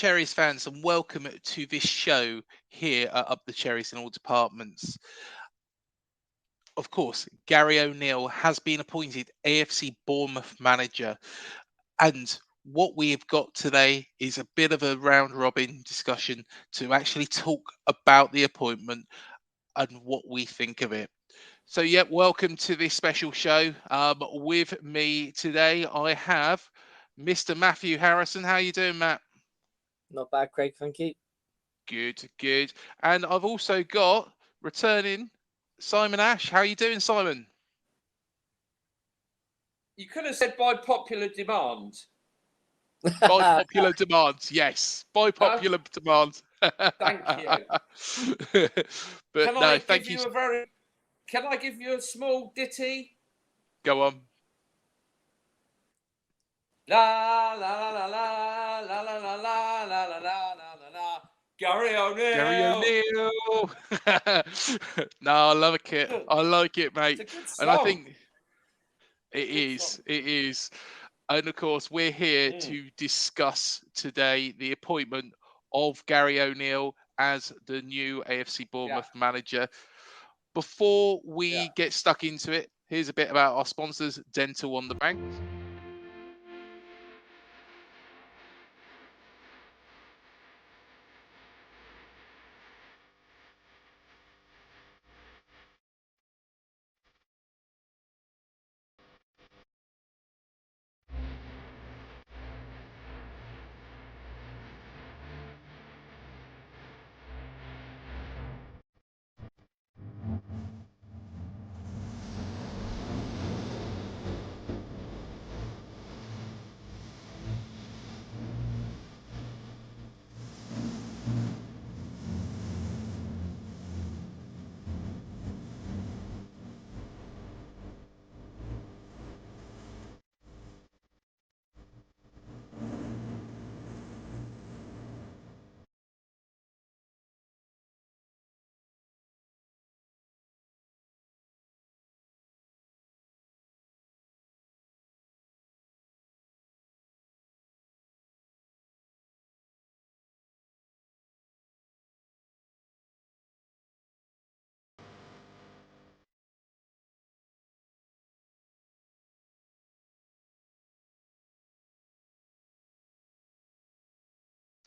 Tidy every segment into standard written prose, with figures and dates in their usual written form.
Cherries fans, and welcome to this show here at Up the Cherries in all departments. Of course, Gary O'Neill has been appointed AFC Bournemouth manager, and what we have got today is a bit of a round robin discussion to actually talk about the appointment and what we think of it. So, yeah, welcome to this special show. With me today, I have Mr. Matthew Harrison. How you doing, Matt? Not bad, Craig. Thank you. Good. And I've also got returning Simon Ash. How you doing, Simon? You could have said by popular demand. By popular demand, yes. By popular demand. Thank you. But no, thank you. Can I give you a small ditty? Go on. La la la la la la la la la la la la la. Gary O'Neill. Gary O'Neill. No, I love it. I like it, mate. It's a good song. And I think it is. And of course, we're here to discuss today the appointment of Gary O'Neill as the new AFC Bournemouth manager. Before we get stuck into it, here's a bit about our sponsors, Dental on the Bank.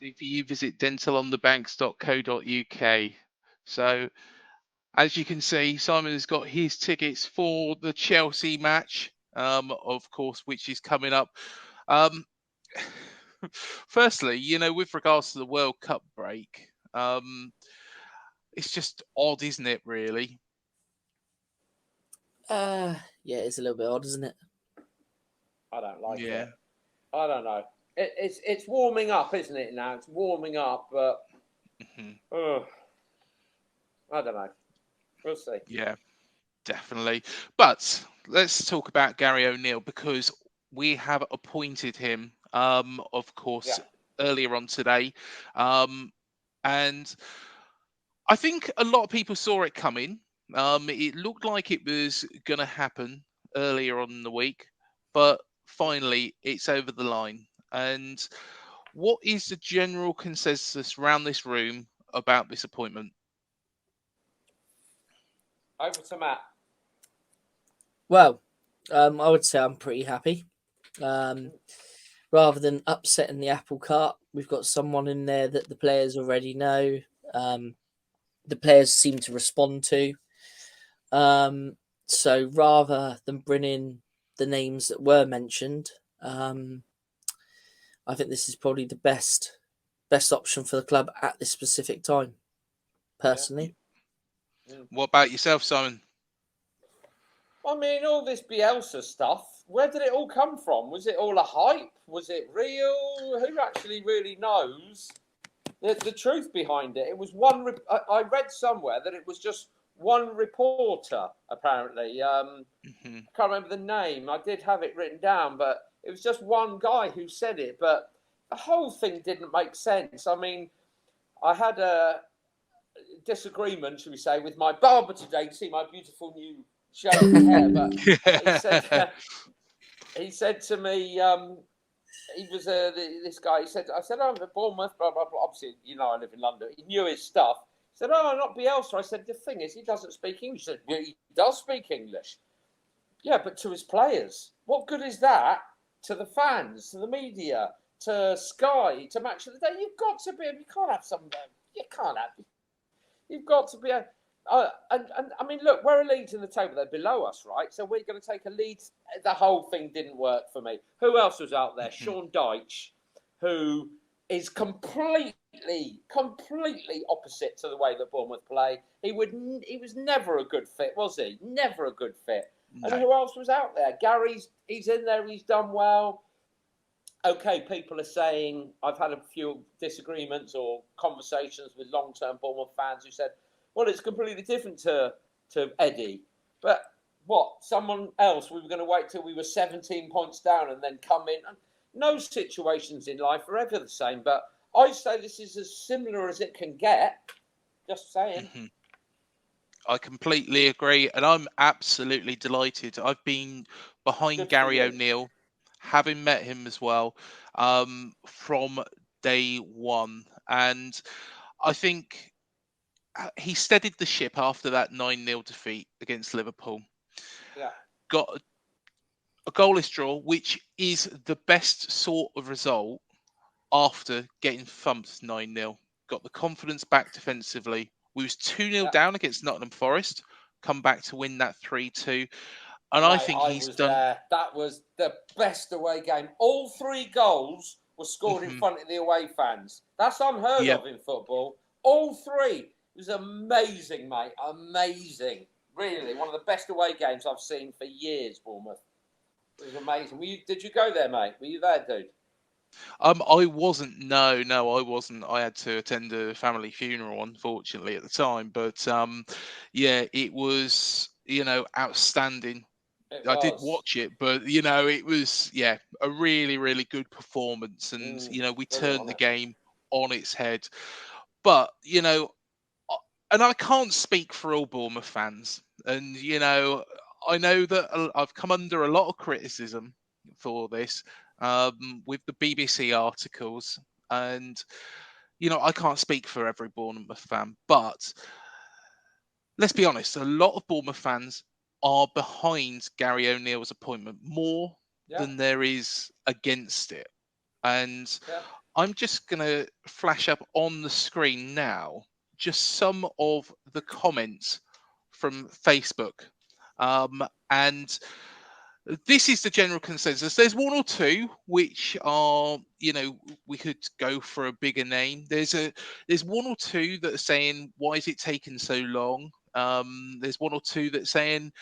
If you visit dentalonthebanks.co.uk. So, as you can see, Simon has got his tickets for the Chelsea match, of course, which is coming up. Firstly, with regards to the World Cup break, it's just odd, isn't it, really? Yeah, it's a little bit odd, isn't it? I don't like it. I don't know. It's warming up, isn't it? Now it's warming up, but I don't know. We'll see. Yeah, definitely. But let's talk about Gary O'Neill because we have appointed him, of course, earlier on today, and I think a lot of people saw it coming. It looked like it was going to happen earlier on in the week, but finally it's over the line. And what is the general consensus around this room about this appointment? Over to Matt. Well, I would say I'm pretty happy. Rather than upsetting the apple cart, we've got someone in there that the players already know. The players seem to respond to. So rather than bring in the names that were mentioned, I think this is probably the best option for the club at this specific time, personally. What about yourself, Simon? I mean, all this Bielsa stuff, where did it all come from? Was it all a hype? Was it real? Who actually really knows the truth behind it? It was one... I read somewhere that it was just one reporter, apparently. I can't remember the name. I did have it written down, but it was just one guy who said it. But the whole thing didn't make sense. I mean, I had a disagreement, shall we say, with my barber today to see my beautiful new shaved hair. But he said to me, he was this guy. He said, "I said, I'm at Bournemouth, blah blah blah." Obviously, I live in London. He knew his stuff. He said, "Oh, not Bielsa." I said, "The thing is, he doesn't speak English." He said, "Yeah, he does speak English." Yeah, but to his players, what good is that to the fans, to the media, to Sky, to Match of the Day? You've got to be. You can't have some. You can't have. You've got to be. And I mean, look, we're a lead in the table. They're below us, right? So we're going to take a lead. The whole thing didn't work for me. Who else was out there? Sean Dyche, who is completely opposite to the way that Bournemouth play. He was never a good fit, was he? Never a good fit. No. And who else was out there? He's in there. He's done well. Okay, people are saying, I've had a few disagreements or conversations with long-term Bournemouth fans who said, well, it's completely different to Eddie. But what? Someone else, we were going to wait till we were 17 points down and then come in. No situations in life are ever the same. But I say this is as similar as it can get. Just saying. Mm-hmm. I completely agree. And I'm absolutely delighted. I've been behind Good for Gary you. O'Neill, having met him as well, from day one. And I think he steadied the ship after that 9-0 defeat against Liverpool. Yeah. Got a goalless draw, which is the best sort of result after getting thumped 9-0. Got the confidence back defensively. We was 2-0 down against Nottingham Forest, come back to win that 3-2. And Mate, I think he's was done... there. That was the best away game. All 3 goals were scored in front of the away fans. That's unheard of in football. All 3. It was amazing, mate. Amazing. Really, one of the best away games I've seen for years, Bournemouth. It was amazing. Did you go there, mate? Were you there, dude? I wasn't. No, I wasn't. I had to attend a family funeral, unfortunately, at the time. But yeah, it was, outstanding. I did watch it, but it was a really, really good performance, and we turned the game on its head. But and I can't speak for all Bournemouth fans, and I know that I've come under a lot of criticism for this, with the BBC articles, and I can't speak for every Bournemouth fan, but let's be honest, a lot of Bournemouth fans are behind Gary O'Neill's appointment more than there is against it. And I'm just going to flash up on the screen now just some of the comments from Facebook. And this is the general consensus. There's one or two which are, we could go for a bigger name. There's one or two that are saying, why is it taking so long? There's one or two that are saying,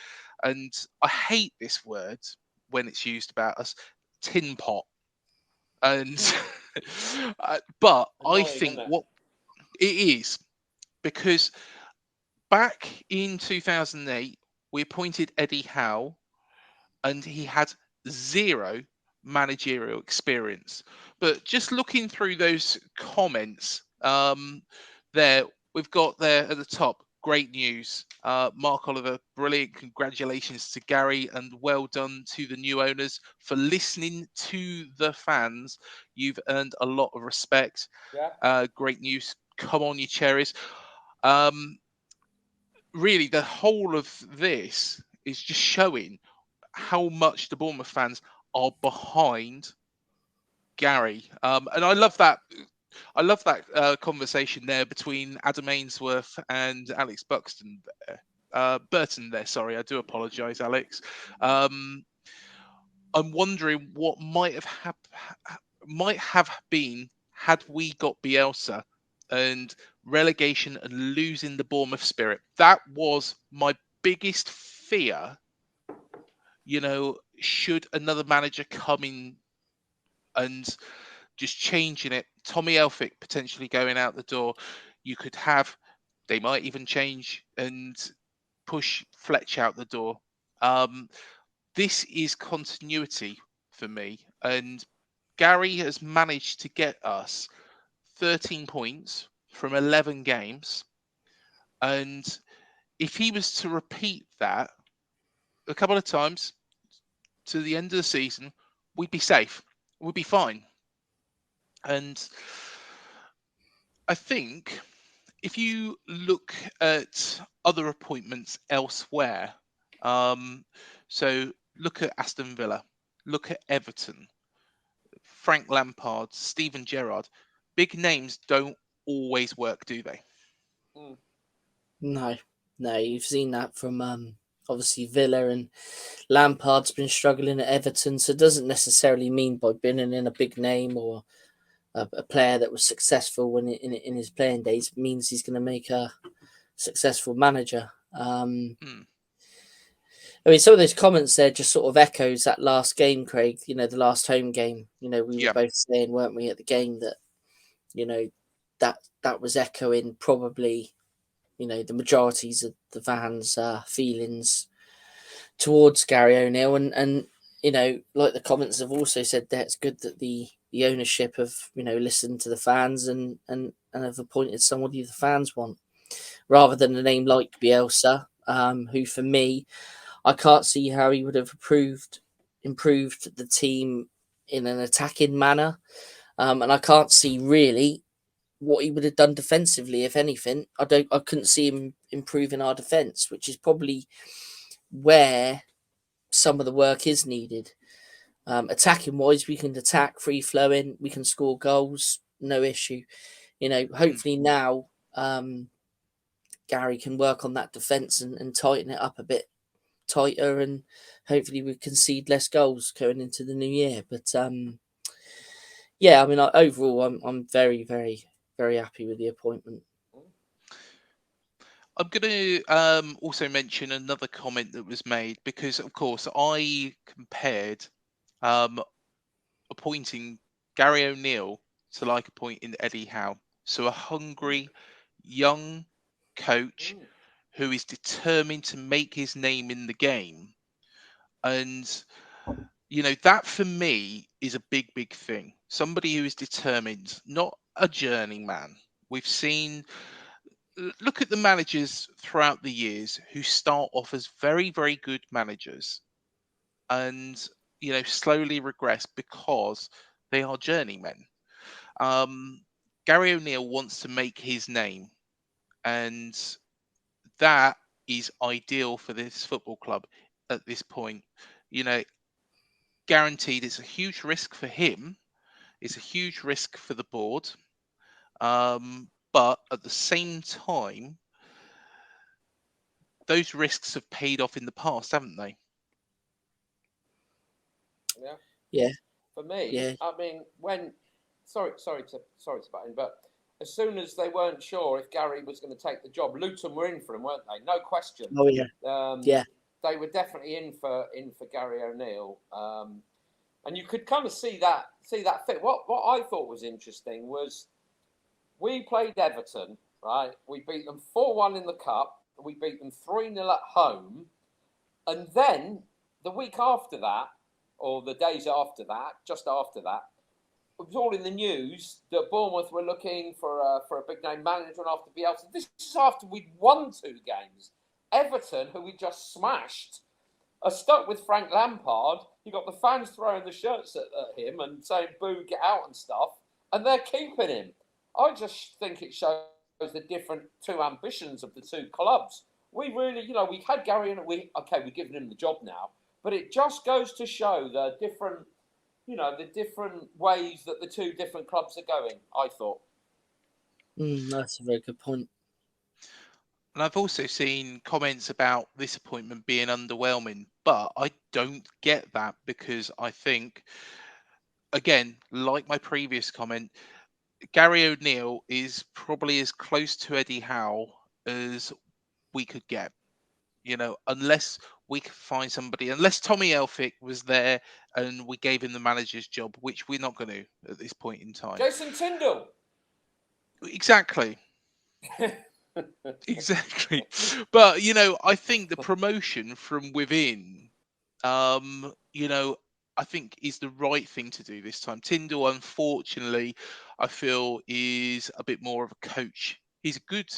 and I hate this word when it's used about us, tin pot. And but Annoying, I think isn't it? what it is, because back in 2008 we appointed Eddie Howe, and he had 0 managerial experience. But just looking through those comments, there we've got there at the top, great news. Mark Oliver, brilliant. Congratulations to Gary, and well done to the new owners for listening to the fans. You've earned a lot of respect. Great news. Come on, you cherries. Really, the whole of this is just showing how much the Bournemouth fans are behind Gary. And I love that. I love that conversation there between Adam Ainsworth and Alex Buxton. Burton there. Sorry, I do apologise, Alex. I'm wondering what might have been had we got Bielsa and relegation and losing the Bournemouth spirit. That was my biggest fear. Should another manager come in and just changing it, Tommy Elphick potentially going out the door, they might even change and push Fletch out the door. This is continuity for me, and Gary has managed to get us 13 points from 11 games, and if he was to repeat that a couple of times to the end of the season, we'd be safe. We'll be fine. And I think if you look at other appointments elsewhere, so look at Aston Villa, look at Everton, Frank Lampard, Steven Gerrard, big names don't always work, do they? No, you've seen that from obviously Villa, and Lampard's been struggling at Everton, so it doesn't necessarily mean by being in a big name or a player that was successful in his playing days means he's going to make a successful manager. I mean, some of those comments there just sort of echoes that last game, Craig. You know, the last home game. You know, we were both saying, weren't we, at the game that, you know, that was echoing probably, you know, the majorities of the fans' feelings towards Gary O'Neill, and you know, like the comments have also said, that it's good that the ownership have, you know, listened to the fans and have appointed somebody the fans want, rather than a name like Bielsa, who for me, I can't see how he would have improved the team in an attacking manner, and I can't see really what he would have done defensively, if anything. I couldn't see him improving our defence, which is probably where some of the work is needed. Attacking wise, we can attack free flowing, we can score goals, no issue. You know, hopefully now Gary can work on that defence and tighten it up a bit tighter, and hopefully we concede less goals going into the new year. But yeah, I mean, overall, I'm very, very, very happy with the appointment. I'm going to also mention another comment that was made, because, of course, I compared appointing Gary O'Neill to like appointing Eddie Howe. So a hungry, young coach who is determined to make his name in the game. And, you know, that for me is a big, big thing. Somebody who is determined, not a journeyman. We've seen, look at the managers throughout the years who start off as very, very good managers and, you know, slowly regress because they are journeymen. Gary O'Neill wants to make his name, and that is ideal for this football club at this point. You know, guaranteed it's a huge risk for him, it's a huge risk for the board, but at the same time, those risks have paid off in the past, haven't they? Yeah. For me, I mean, when sorry to butt in, but as soon as they weren't sure if Gary was going to take the job, Luton were in for him, weren't they? No question. Oh yeah. They were definitely in for Gary O'Neill, and you could kind of see that fit. What I thought was interesting was we played Everton, right? We beat them 4-1 in the cup. We beat them 3-0 at home, and then the week after that, or the days after that, just after that, it was all in the news that Bournemouth were looking for a big name manager after Bielsa. This is after we'd won 2 games. Everton, who we just smashed, are stuck with Frank Lampard. You got the fans throwing the shirts at him and saying "boo, get out" and stuff, and they're keeping him. I just think it shows the different 2 ambitions of the 2 clubs. We really, you know, we had Gary and we're giving him the job now, but it just goes to show the different, you know, the different ways that the 2 different clubs are going, I thought. That's a very good point. And I've also seen comments about this appointment being underwhelming, but I don't get that, because I think, again, like my previous comment, Gary O'Neill is probably as close to Eddie Howe as we could get. You know, unless we could find somebody, unless Tommy Elphick was there and we gave him the manager's job, which we're not going to at this point in time. Jason Tyndall. Exactly. Exactly. But, you know, I think the promotion from within, you know, I think is the right thing to do this time. Tyndall, unfortunately, I feel is a bit more of a coach. He's a good,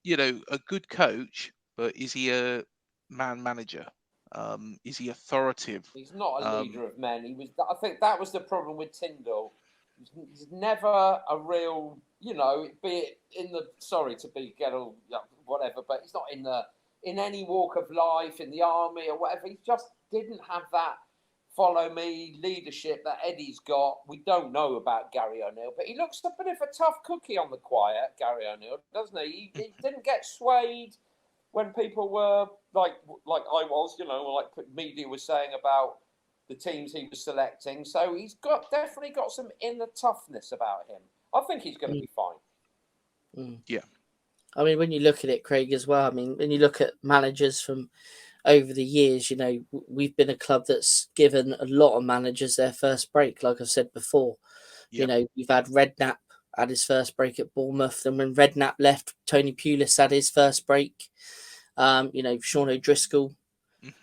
you know, a good coach, but is he a man manager? Is he authoritative? He's not a leader of men. I think that was the problem with Tyndall. He's never a real, be it in the whatever, but he's not in any walk of life, in the army or whatever. He just didn't have that follow me leadership that Eddie's got. We don't know about Gary O'Neill, but he looks a bit of a tough cookie on the quiet, Gary O'Neill, doesn't he? He didn't get swayed when people were like I was, like media was saying about the teams he was selecting. So he's definitely got some inner toughness about him. I think he's going to be fine. Yeah. I mean, when you look at it, Craig, as well, I mean, when you look at managers from over the years, we've been a club that's given a lot of managers their first break, like I've said before. Yep. We've had Redknapp had his first break at Bournemouth, and when Redknapp left, Tony Pulis had his first break. Sean O'Driscoll,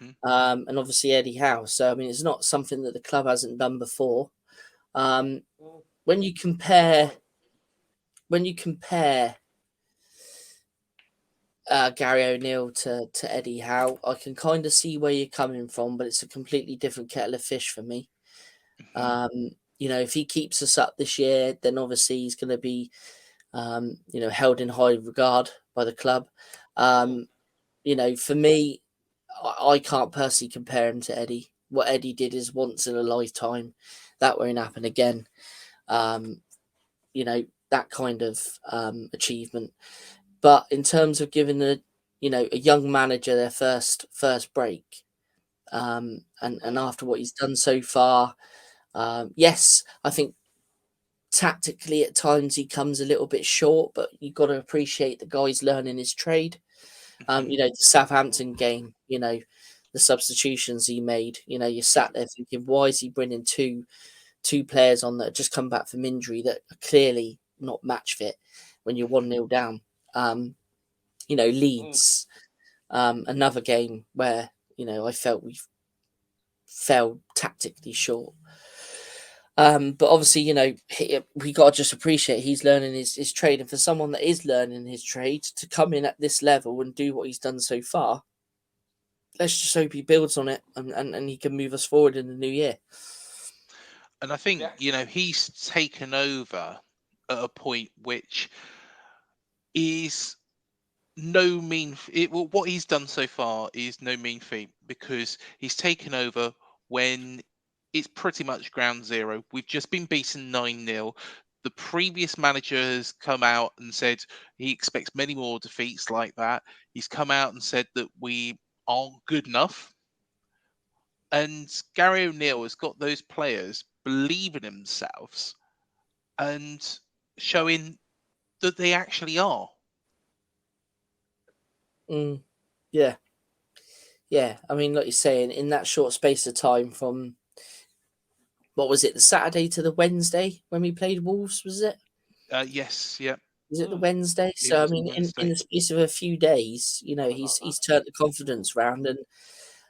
and obviously Eddie Howe. So, I mean, it's not something that the club hasn't done before. When you compare Gary O'Neill to Eddie Howe, I can kind of see where you're coming from, but it's a completely different kettle of fish for me. If he keeps us up this year, then obviously he's going to be, held in high regard by the club. For me, I can't personally compare him to Eddie. What Eddie did is once in a lifetime. That won't happen again. That kind of achievement. But in terms of giving a young manager their first break, and after what he's done so far, yes, I think tactically at times he comes a little bit short, but you've got to appreciate the guy's learning his trade. The Southampton game, the substitutions he made, you sat there thinking, why is he bringing two players on that just come back from injury that are clearly not match fit when you're 1-0 down? Leeds, another game where, I felt we fell tactically short. But obviously, we got to just appreciate he's learning his trade. And for someone that is learning his trade to come in at this level and do what he's done so far, let's just hope he builds on it and he can move us forward in the new year. And I think, he's taken over at a point which is no mean. What he's done so far is no mean feat, because he's taken over when it's pretty much ground zero. We've just been beaten 9-0. The previous manager has come out and said he expects many more defeats like that. He's come out and said that we aren't good enough. And Gary O'Neill has got those players believing in themselves and showing that they actually are. Yeah. I mean, like you're saying, in that short space of time from, what was it, the Saturday to the Wednesday when we played Wolves, was it? Yes, yeah. Was it the Wednesday? So, I mean, in the space of a few days, he's turned the confidence round.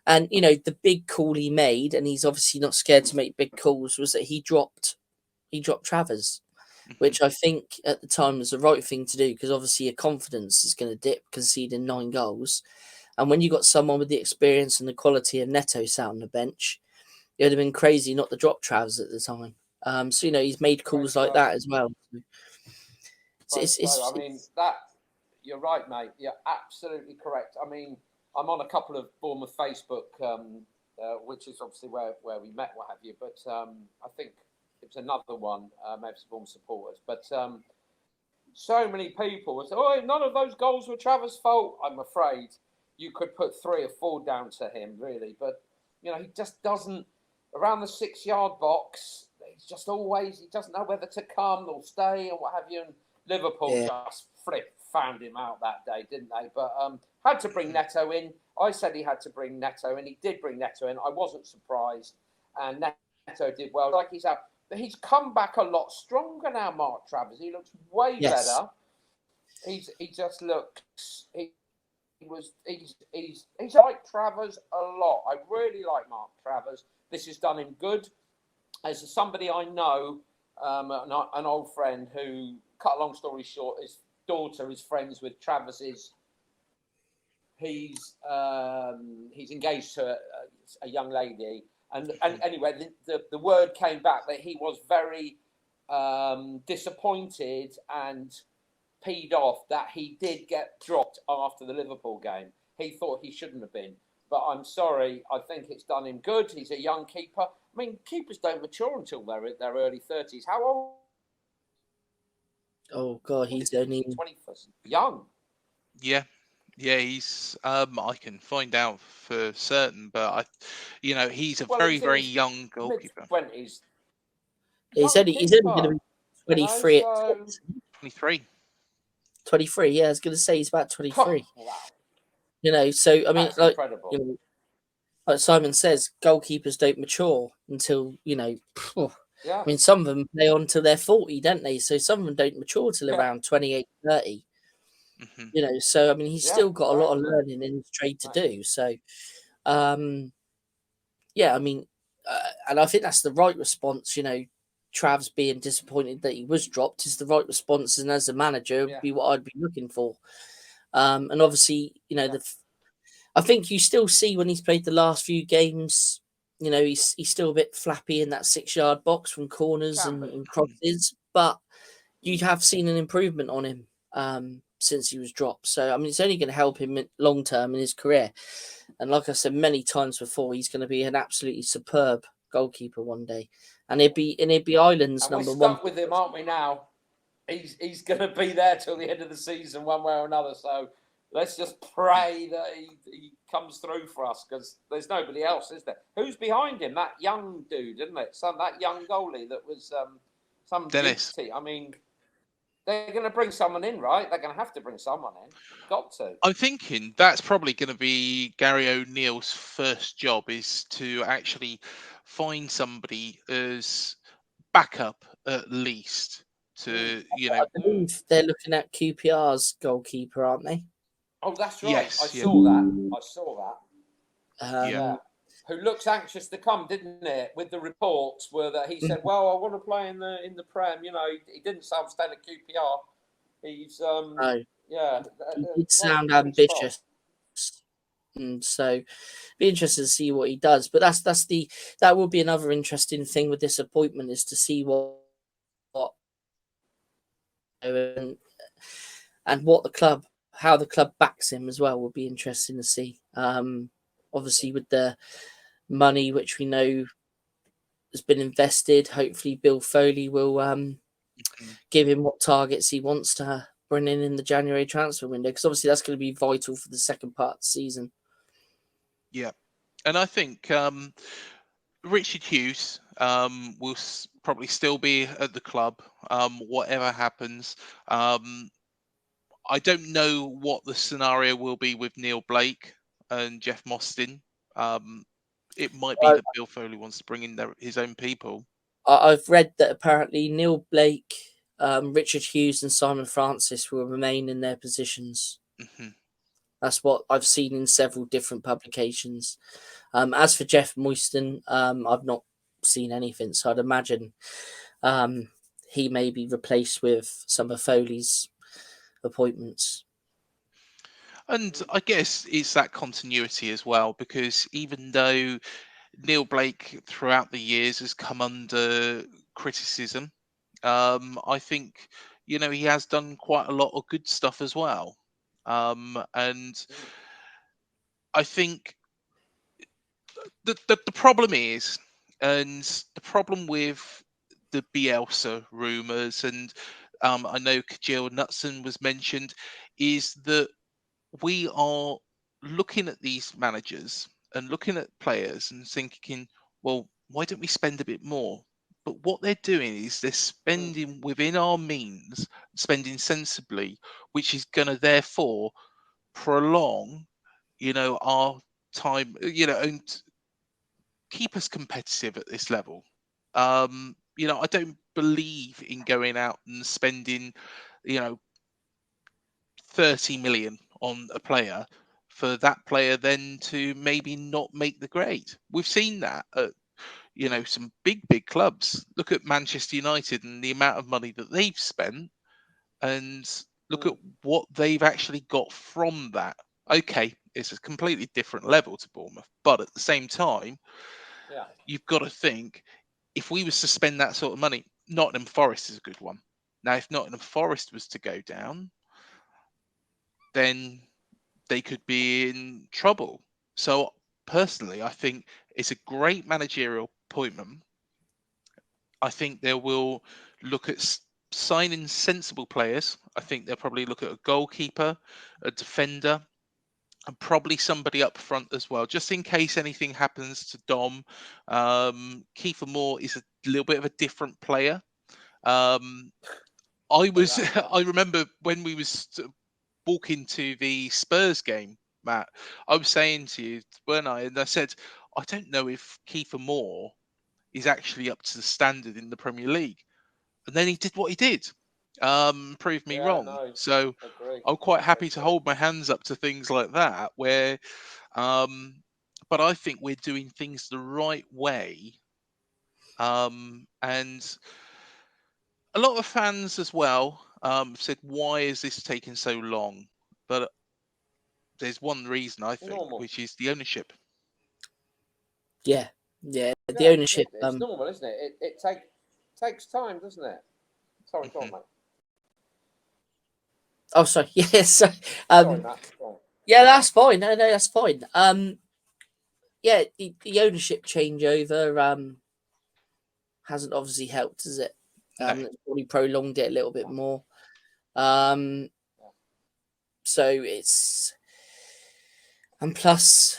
And the big call he made, and he's obviously not scared to make big calls, was that he dropped Travers, which I think at the time was the right thing to do, because obviously your confidence is going to dip conceding 9 goals. And when you got someone with the experience and the quality of Neto sat on the bench, it would have been crazy not to drop Travers at the time. So, he's made calls like that as well. I mean, that you're right, mate. You're absolutely correct. I mean, I'm on a couple of Bournemouth Facebook, which is obviously where we met, what have you. But I think it was another one, maybe some Bournemouth supporters. But so many people say, "Oh, none of those goals were Travers' fault." I'm afraid you could put 3 or 4 down to him, really. But he just doesn't, around the 6-yard box. He's just always, he doesn't know whether to come or stay or what have you. And Liverpool just found him out that day, didn't they? But had to bring Neto in. I said he had to bring Neto in. He did bring Neto in. I wasn't surprised. And Neto did well. Like he's come back a lot stronger now, Mark Travers. He looks way better. He just looks. He's like Travers a lot. I really like Mark Travers. This has done him good. As somebody I know, an old friend who, cut a long story short, his daughter is friends with Travers's he's engaged to a young lady, and anyway, the word came back that he was very disappointed and peed off that he did get dropped after the Liverpool game. He thought he shouldn't have been, but I'm sorry. I think it's done him good. He's a young keeper. I mean, keepers don't mature until they're in their early 30s. How old? Oh God, he's only 21st. Young. Yeah, he's I can find out for certain, but he's a very, very young goalkeeper. Mid-20s. He's only going to be 23 at 23. 23, yeah, I was going to say he's about 23. Wow. So I mean, that's incredible. Like Simon says, goalkeepers don't mature until Yeah. I mean, some of them play on till they're 40, don't they? So some of them don't mature till around 28, 30. Mm-hmm. So I mean, he's still got a lot of learning in his trade to do. So, I mean, and I think that's the right response. Trav's being disappointed that he was dropped is the right response, and as a manager, would be what I'd be looking for. And obviously, I think you still see when he's played the last few games, he's still a bit flappy in that 6-yard box from corners and crosses, but you have seen an improvement on him since he was dropped. So I mean, it's only going to help him long term in his career. And like I said many times before, he's going to be an absolutely superb goalkeeper one day, and he'd be Ireland's number one. We're stuck with him, aren't we? Now he's going to be there till the end of the season, one way or another. So let's just pray that he comes through for us, because there's nobody else, is there? Who's behind him? That young dude, isn't it? That young goalie that was some Dennis. I mean, they're going to bring someone in, right? They're going to have to bring someone in. Got to. I'm thinking that's probably going to be Gary O'Neill's first job, is to actually find somebody as backup at least to, I believe they're looking at QPR's goalkeeper, aren't they? Oh, that's right. Yes, I saw that. Yeah. Who looks anxious to come, didn't it? With the reports were that he said, "Well, I want to play in the Prem." He didn't sound staying at QPR. He's He did sound ambitious, and so be interested to see what he does. But that will be another interesting thing with this appointment, is to see what and what how the club backs him as well will be interesting to see. Obviously, with the money which we know has been invested, hopefully Bill Foley will give him what targets he wants to bring in the January transfer window, because obviously that's going to be vital for the second part of the season. Yeah, and I think Richard Hughes will probably still be at the club, whatever happens. I don't know what the scenario will be with Neil Blake and Jeff Mostyn. It might be that Bill Foley wants to bring in his own people. I've read that apparently Neil Blake, Richard Hughes, and Simon Francis will remain in their positions. Mm-hmm. That's what I've seen in several different publications. As for Jeff Mostyn, I've not seen anything, so I'd imagine he may be replaced with some of Foley's appointments. And I guess it's that continuity as well, because even though Neil Blake throughout the years has come under criticism, I think he has done quite a lot of good stuff as well, and I think the problem is, and the problem with the Bielsa rumours, and I know Kjell Knutson was mentioned, is that we are looking at these managers and looking at players and thinking, well, why don't we spend a bit more? But what they're doing is they're spending within our means, spending sensibly, which is going to therefore prolong, our time, and keep us competitive at this level. I don't believe in going out and spending, 30 million on a player for that player then to maybe not make the grade. We've seen that at some big clubs. Look at Manchester United and the amount of money that they've spent, and look at what they've actually got from that. Okay, It's a completely different level to Bournemouth. But at the same time, you've got to think, if we was to spend that sort of money, Nottingham Forest is a good one. Now, if Nottingham Forest was to go down, then they could be in trouble. So personally, I think it's a great managerial appointment. I think they will look at signing sensible players. I think they'll probably look at a goalkeeper, a defender, and probably somebody up front as well, just in case anything happens to Dom. Kiefer Moore is a little bit of a different player. I remember when we was walking to the Spurs game, Matt, I was saying to you, weren't I? And I said, I don't know if Kiefer Moore is actually up to the standard in the Premier League. And then he did what he did, proved me wrong. No, so I'm quite happy to hold my hands up to things like that, where, but I think we're doing things the right way. And a lot of fans as well said, why is this taking so long? But there's one reason, I think, which is the ownership. Yeah, the ownership. It's normal, isn't it? It takes time, doesn't it? Sorry, go on, mate. Oh, sorry. Yes. Sorry, Matt. Yeah, that's fine. No, that's fine. Yeah, the ownership changeover hasn't obviously helped, has it? It's probably prolonged it a little bit more. So it's, and plus,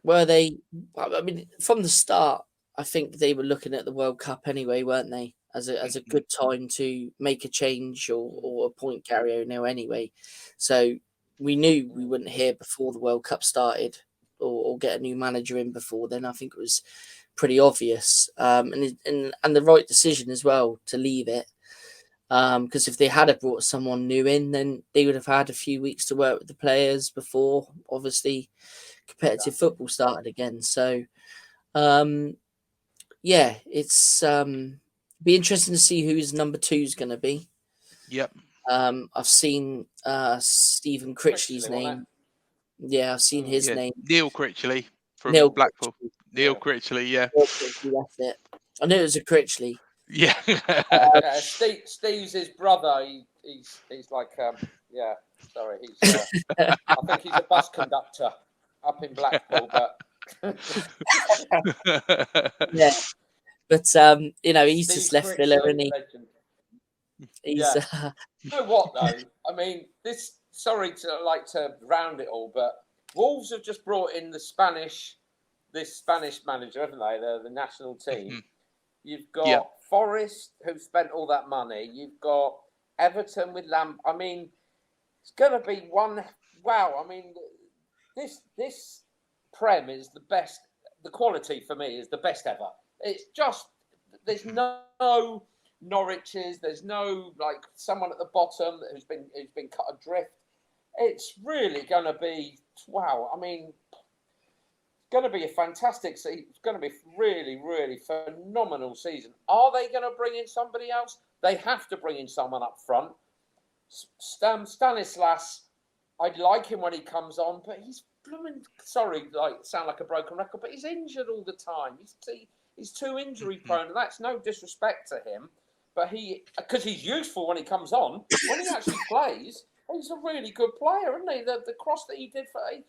were they? I mean, from the start, I think they were looking at the World Cup anyway, weren't they? As a good time to make a change or appoint Gary O'Neill anyway. So we knew we wouldn't hear before the World Cup started or get a new manager in before then. I think it was pretty obvious, and the right decision as well to leave it. Because if they had brought someone new in, then they would have had a few weeks to work with the players before, obviously, competitive football started again. So, yeah, it's be interesting to see who his number 2 is going to be. Yep. I've seen Stephen Critchley's name. Yeah, I've seen his name. Neil Critchley from Blackpool. Neil Critchley, yeah. That's it. I knew it was a Critchley. Yeah. Steve's his brother. He's like Sorry, he's. I think he's a bus conductor up in Blackpool, but. Yeah, but he's just left Villa, and he's. You know what though? I mean, this. Sorry to round it all, but Wolves have just brought in this Spanish manager, haven't they? The national team. Mm-hmm. You've got Forest, who spent all that money. You've got Everton with Lamb. I mean, it's going to be one. Wow. I mean, this Prem is the best. The quality for me is the best ever. It's just there's no Norwiches. There's no like someone at the bottom who's been cut adrift. It's really going to be wow. I mean, it's going to be a fantastic season. It's going to be really, really phenomenal season. Are they going to bring in somebody else? They have to bring in someone up front. Stanislas, I'd like him when he comes on, but he's sorry, sound like a broken record, but he's injured all the time. He's too injury prone, and that's no disrespect to him. But because he's useful when he comes on, when he actually plays, he's a really good player, isn't he? The cross that he did I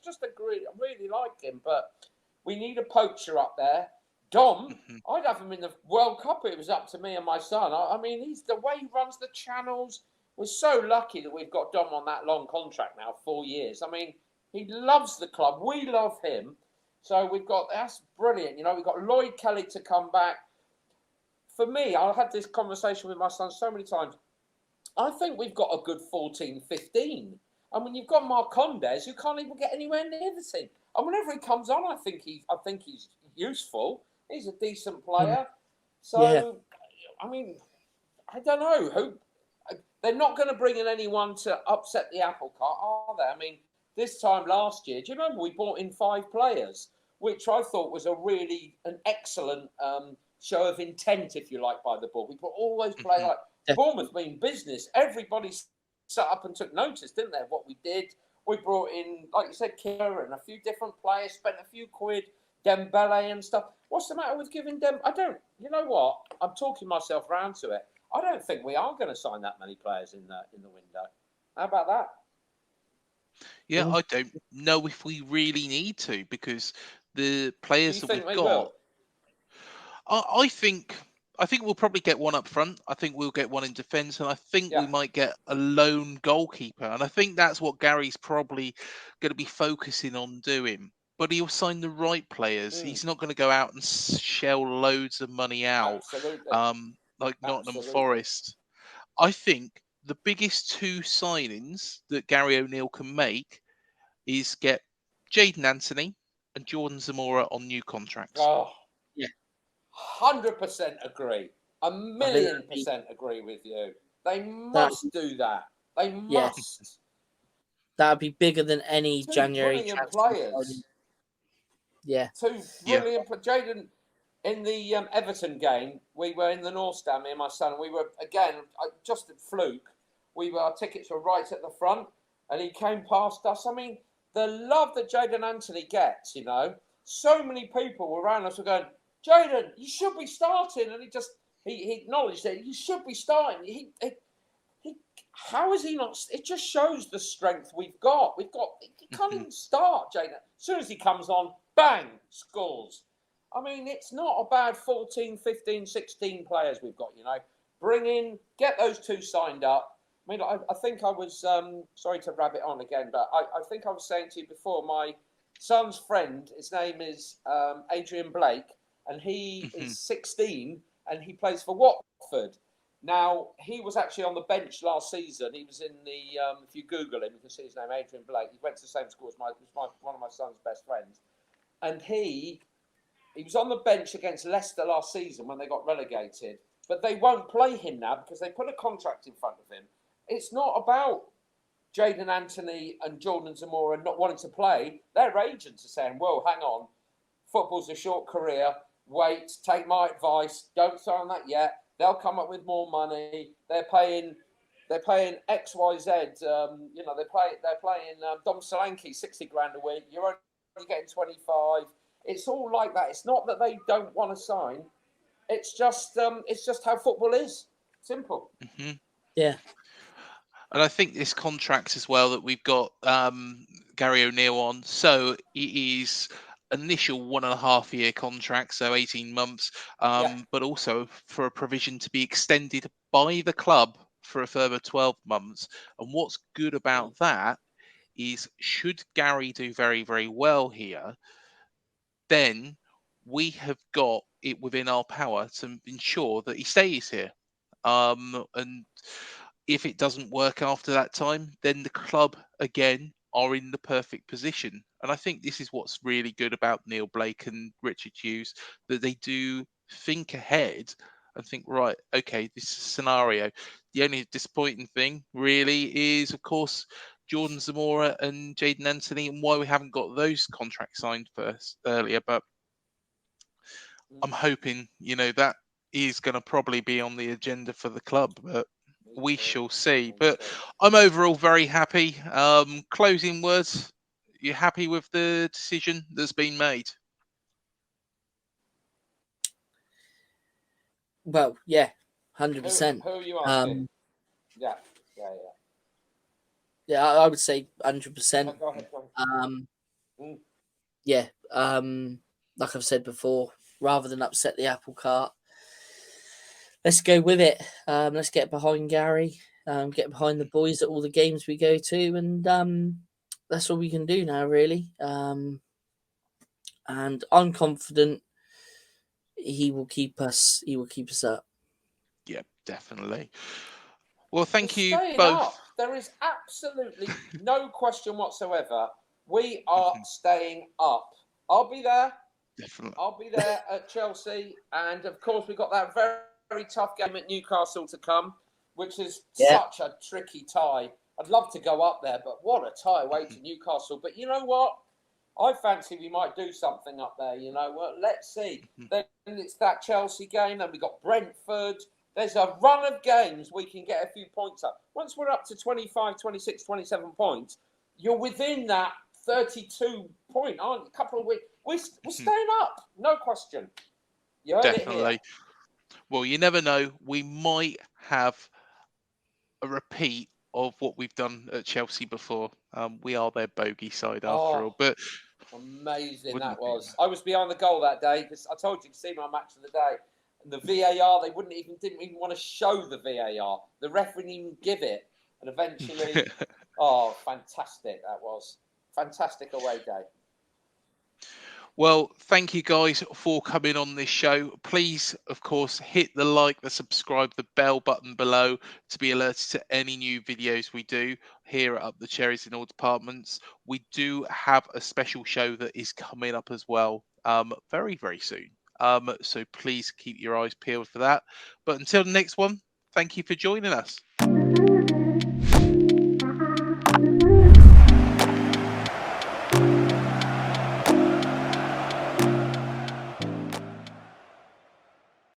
really like him, but we need a poacher up there. Dom, I'd have him in the World Cup if it was up to me and my son. I mean, he's the way he runs the channels. We're so lucky that we've got Dom on that long contract now, 4 years. I mean, he loves the club. We love him. So that's brilliant. We've got Lloyd Kelly to come back. For me, I've had this conversation with my son so many times. I think we've got a good 14, 15. And when you've got Marcondes, who can't even get anywhere near the team. And whenever he comes on, I think he's useful. He's a decent player. So, I mean, I don't know. They're not going to bring in anyone to upset the apple cart, are they? I mean, this time last year, do you remember we brought in 5 players, which I thought was an excellent show of intent, if you like, by the board. We put all those players like Bournemouth mean business. Everybody sat up and took notice, didn't they, of what we did, We brought in, like you said, Kira and a few different players, spent a few quid, Dembele and stuff. What's the matter with giving them? You know what? I'm talking myself round to it. I don't think we are going to sign that many players in the window. How about that? Yeah, I don't know if we really need to, because the players that we've got. Will? I think we'll probably get one up front. I think we'll get one in defence, and I think we might get a lone goalkeeper. And I think that's what Gary's probably going to be focusing on doing. But he'll sign the right players. He's not going to go out and shell loads of money out, like Nottingham Forest. I think the biggest two signings that Gary O'Neill can make is get Jayden Anthony and Jordan Zamora on new contracts. Oh, yeah. 100% agree. 1,000,000% agree with you. They must do that. They must. That would be bigger than any Two January brilliant players. Yeah. Two brilliant. Jayden, in the Everton game, we were in the North Stand, me and my son. We were, again, just a fluke. Our tickets were right at the front, and he came past us. I mean, the love that Jayden Anthony gets, so many people were around us were going, Jayden, you should be starting. And he acknowledged that you should be starting. How is he not? It just shows the strength we've got. He can't even start, Jayden. As soon as he comes on, bang, scores. I mean, it's not a bad 14, 15, 16 players we've got, Bring in, get those two signed up. I mean, I think I was, sorry to rabbit on again, but I think I was saying to you before, my son's friend, his name is Adrian Blake, and he is 16 and he plays for Watford. Now, he was actually on the bench last season. He was in the, if you Google him, you can see his name, Adrian Blake. He went to the same school as one of my son's best friends. And he was on the bench against Leicester last season when they got relegated. But they won't play him now because they put a contract in front of him. It's not about Jayden Anthony and Jordan Zamora not wanting to play. Their agents are saying, well, hang on. Football's a short career. Wait, take my advice. Don't sign that yet. They'll come up with more money. They're paying XYZ. They're playing Dom Solanke 60 grand a week. You're only getting 25. It's all like that. It's not that they don't want to sign. It's just how football is. Simple. Mm-hmm. Yeah. And I think this contract as well that we've got Gary O'Neill on. So it is initial 1.5 year contract, so 18 months, but also for a provision to be extended by the club for a further 12 months. And what's good about that is, should Gary do very, very well here, then we have got it within our power to ensure that he stays here. And if it doesn't work after that time, then the club again are in the perfect position. And I think this is what's really good about Neil Blake and Richard Hughes, that they do think ahead and think, right, okay, this is a scenario. The only disappointing thing really is, of course, Jordan Zamora and Jayden Anthony, and why we haven't got those contracts signed earlier. But I'm hoping, that is going to probably be on the agenda for the club, but we shall see. But I'm overall very happy. Closing words. You happy with the decision that's been made? Well, yeah, 100%. Who are you asking? Yeah. Yeah, I would say 100%. Go ahead. Yeah, like I've said before, rather than upset the apple cart, let's go with it. Let's get behind Gary, get behind the boys at all the games we go to, and that's all we can do now, really. And I'm confident he will keep us. He will keep us up. Yeah, definitely. Well, thank you both. Up. There is absolutely no question whatsoever. We are staying up. I'll be there. Definitely. I'll be there at Chelsea, and of course we've got that very, very tough game at Newcastle to come, which is such a tricky tie. I'd love to go up there, but what a tie away to Newcastle. But you know what? I fancy we might do something up there, Well, let's see. Then it's that Chelsea game. Then we've got Brentford. There's a run of games we can get a few points up. Once we're up to 25, 26, 27 points, you're within that 32 point, aren't you? A couple of weeks. We're staying up, no question. You heard Definitely. it here. Well, you never know. We might have a repeat of what we've done at Chelsea before. We are their bogey side after all. But amazing that was. I was behind the goal that day because I told you to see my match of the day. And the VAR, they didn't even want to show the VAR. The referee didn't even give it. And eventually, fantastic that was. Fantastic away day. Well, thank you guys for coming on this show. Please, of course, hit the like, the subscribe, the bell button below to be alerted to any new videos we do here at Up the Cherries in all departments. We do have a special show that is coming up as well very, very soon. So please keep your eyes peeled for that. But until the next one, thank you for joining us.